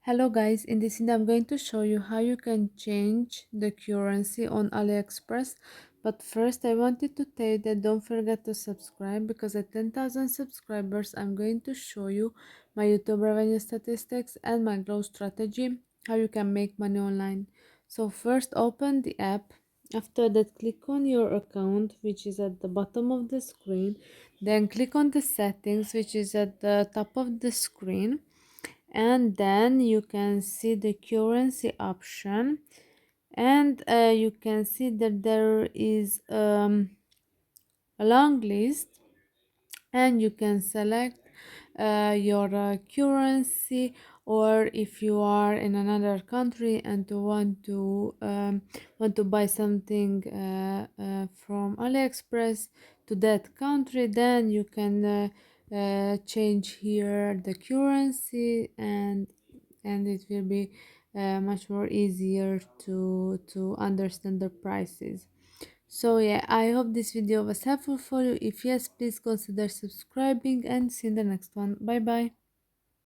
Hello guys, in this video I'm going to show you how you can change the currency on AliExpress. But first I wanted to tell you that don't forget to subscribe, because at 10,000 subscribers I'm going to show you my YouTube revenue statistics and my growth strategy, how you can make money online. So first open the app. After that, click on your account, which is at the bottom of the screen. Then click on the settings, which is at the top of the screen, and then you can see the currency option, and you can see that there is a long list, and you can select your currency, or if you are in another country and to want to buy something from AliExpress to that country, then you can change here the currency, and it will be much more easier to understand the prices. So yeah, I hope this video was helpful for you. If yes, please consider subscribing, and see you in the next one. Bye bye.